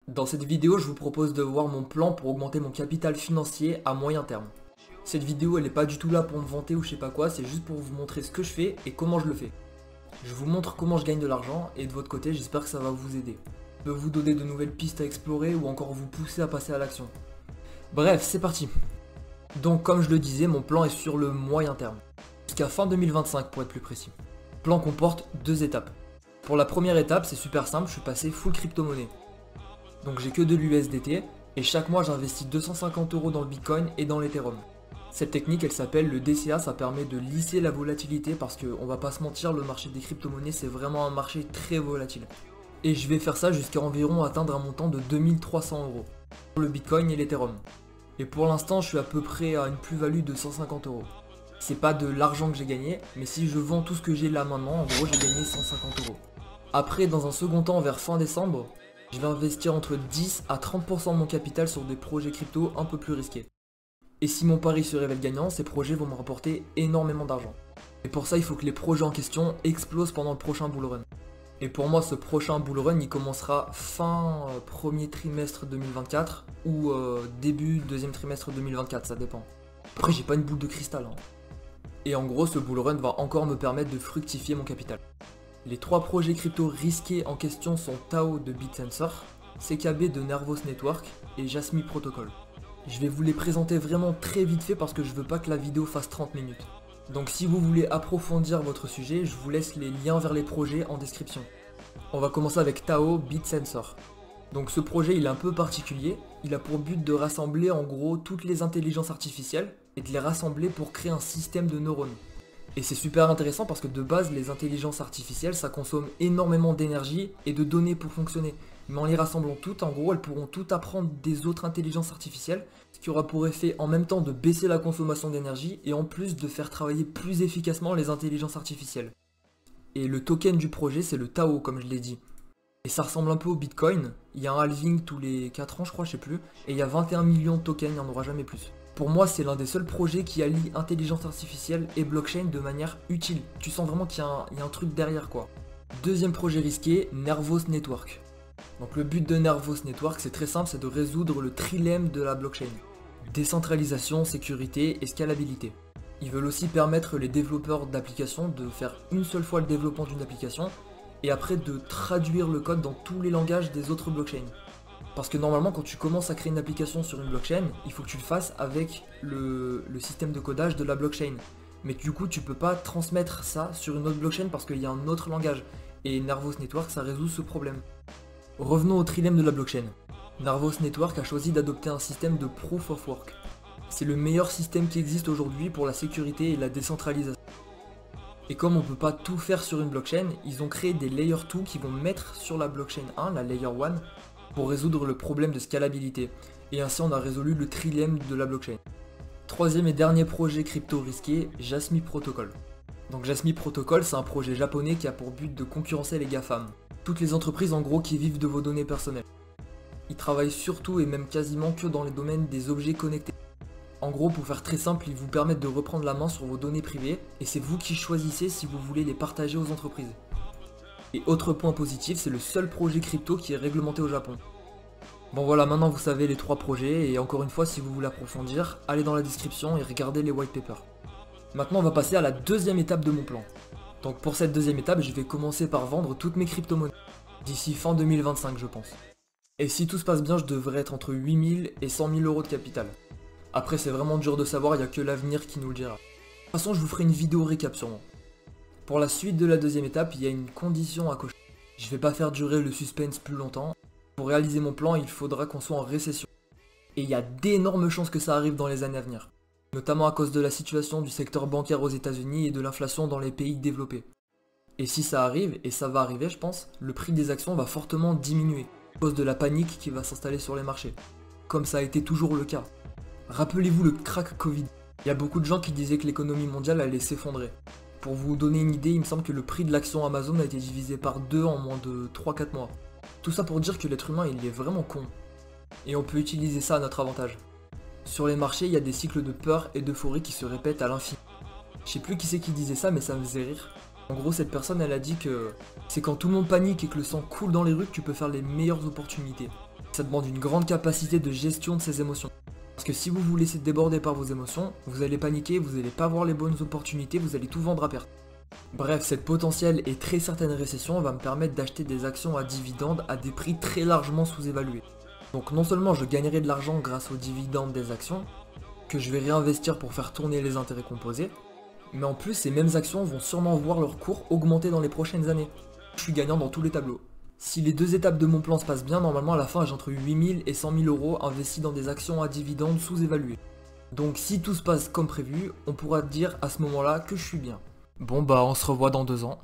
Dans cette vidéo, je vous propose de voir mon plan pour augmenter mon capital financier à moyen terme. Cette vidéo, elle n'est pas du tout là pour me vanter ou je sais pas quoi, c'est juste pour vous montrer ce que je fais et comment je le fais. Je vous montre comment je gagne de l'argent et de votre côté, j'espère que ça va vous aider. Je peux vous donner de nouvelles pistes à explorer ou encore vous pousser à passer à l'action. Bref, c'est parti. Donc comme je le disais, mon plan est sur le moyen terme. Jusqu'à fin 2025 pour être plus précis. Le plan comporte deux étapes. Pour la première étape, c'est super simple, je suis passé full crypto-monnaie. Donc j'ai que de l'USDT et chaque mois j'investis 250 € dans le Bitcoin et dans l'Ethereum. Cette technique elle s'appelle le DCA, ça permet de lisser la volatilité parce qu'on va pas se mentir, le marché des crypto-monnaies c'est vraiment un marché très volatile. Et je vais faire ça jusqu'à environ atteindre un montant de 2300 € pour le Bitcoin et l'Ethereum. Et pour l'instant je suis à peu près à une plus-value de 150 €. C'est pas de l'argent que j'ai gagné, mais si je vends tout ce que j'ai là maintenant, en gros j'ai gagné 150 €. Après dans un second temps vers fin décembre, je vais investir entre 10 à 30% de mon capital sur des projets crypto un peu plus risqués. Et si mon pari se révèle gagnant, ces projets vont me rapporter énormément d'argent. Et pour ça, il faut que les projets en question explosent pendant le prochain bull run. Et pour moi, ce prochain bull run, il commencera fin premier trimestre 2024 ou début deuxième trimestre 2024, ça dépend. Après, j'ai pas une boule de cristal. Et en gros, ce bull run va encore me permettre de fructifier mon capital. Les trois projets crypto risqués en question sont Tao de BitSensor, CKB de Nervos Network et Jasmy Protocol. Je vais vous les présenter vraiment très vite fait parce que je veux pas que la vidéo fasse 30 minutes. Donc si vous voulez approfondir votre sujet, je vous laisse les liens vers les projets en description. On va commencer avec Tao BitSensor. Donc ce projet il est un peu particulier, il a pour but de rassembler en gros toutes les intelligences artificielles et de les rassembler pour créer un système de neurones. Et c'est super intéressant parce que de base, les intelligences artificielles, ça consomme énormément d'énergie et de données pour fonctionner. Mais en les rassemblant toutes, en gros, elles pourront toutes apprendre des autres intelligences artificielles, ce qui aura pour effet en même temps de baisser la consommation d'énergie et en plus de faire travailler plus efficacement les intelligences artificielles. Et le token du projet, c'est le Tao, comme je l'ai dit. Et ça ressemble un peu au Bitcoin, il y a un halving tous les 4 ans, je crois, je sais plus, et il y a 21 millions de tokens, il n'y en aura jamais plus. Pour moi, c'est l'un des seuls projets qui allie intelligence artificielle et blockchain de manière utile. Tu sens vraiment qu'il y a un truc derrière quoi. Deuxième projet risqué, Nervos Network. Donc le but de Nervos Network, c'est très simple, c'est de résoudre le trilemme de la blockchain. Décentralisation, sécurité et scalabilité. Ils veulent aussi permettre les développeurs d'applications de faire une seule fois le développement d'une application et après de traduire le code dans tous les langages des autres blockchains. Parce que normalement quand tu commences à créer une application sur une blockchain, il faut que tu le fasses avec le système de codage de la blockchain. Mais du coup tu peux pas transmettre ça sur une autre blockchain parce qu'il y a un autre langage. Et Nervos Network ça résout ce problème. Revenons au trilemme de la blockchain. Nervos Network a choisi d'adopter un système de Proof of Work. C'est le meilleur système qui existe aujourd'hui pour la sécurité et la décentralisation. Et comme on peut pas tout faire sur une blockchain, ils ont créé des Layer 2 qui vont mettre sur la blockchain 1, la Layer 1, pour résoudre le problème de scalabilité. Et ainsi on a résolu le trilemme de la blockchain. Troisième et dernier projet crypto risqué, Jasmy Protocol. Donc Jasmy Protocol c'est un projet japonais qui a pour but de concurrencer les GAFAM. Toutes les entreprises en gros qui vivent de vos données personnelles. Ils travaillent surtout et même quasiment que dans les domaines des objets connectés. En gros pour faire très simple, ils vous permettent de reprendre la main sur vos données privées et c'est vous qui choisissez si vous voulez les partager aux entreprises. Et autre point positif, c'est le seul projet crypto qui est réglementé au Japon. Bon voilà, maintenant vous savez les trois projets, et encore une fois, si vous voulez approfondir, allez dans la description et regardez les white papers. Maintenant on va passer à la deuxième étape de mon plan. Donc pour cette deuxième étape, je vais commencer par vendre toutes mes crypto-monnaies. D'ici fin 2025 je pense. Et si tout se passe bien, je devrais être entre 8000 et 100 000 € de capital. Après c'est vraiment dur de savoir, il n'y a que l'avenir qui nous le dira. De toute façon je vous ferai une vidéo récap sûrement. Pour la suite de la deuxième étape, il y a une condition à cocher. Je vais pas faire durer le suspense plus longtemps. Pour réaliser mon plan, il faudra qu'on soit en récession. Et il y a d'énormes chances que ça arrive dans les années à venir. Notamment à cause de la situation du secteur bancaire aux États-Unis et de l'inflation dans les pays développés. Et si ça arrive, et ça va arriver je pense, le prix des actions va fortement diminuer. À cause de la panique qui va s'installer sur les marchés. Comme ça a été toujours le cas. Rappelez-vous le crack Covid. Il y a beaucoup de gens qui disaient que l'économie mondiale allait s'effondrer. Pour vous donner une idée, il me semble que le prix de l'action Amazon a été divisé par 2 en moins de 3-4 mois. Tout ça pour dire que l'être humain il est vraiment con. Et on peut utiliser ça à notre avantage. Sur les marchés, il y a des cycles de peur et d'euphorie qui se répètent à l'infini. Je sais plus qui c'est qui disait ça mais ça me faisait rire. En gros cette personne elle a dit que c'est quand tout le monde panique et que le sang coule dans les rues que tu peux faire les meilleures opportunités. ça demande une grande capacité de gestion de ses émotions. Parce que si vous vous laissez déborder par vos émotions, vous allez paniquer, vous n'allez pas voir les bonnes opportunités, vous allez tout vendre à perte. Bref, cette potentielle et très certaine récession va me permettre d'acheter des actions à dividendes à des prix très largement sous-évalués. Donc non seulement je gagnerai de l'argent grâce aux dividendes des actions, que je vais réinvestir pour faire tourner les intérêts composés, mais en plus ces mêmes actions vont sûrement voir leur cours augmenter dans les prochaines années. Je suis gagnant dans tous les tableaux. Si les deux étapes de mon plan se passent bien, normalement à la fin j'ai entre 8 000 et 100 000 euros investis dans des actions à dividendes sous-évaluées. Donc si tout se passe comme prévu, on pourra dire à ce moment-là que je suis bien. Bon bah on se revoit dans 2 ans.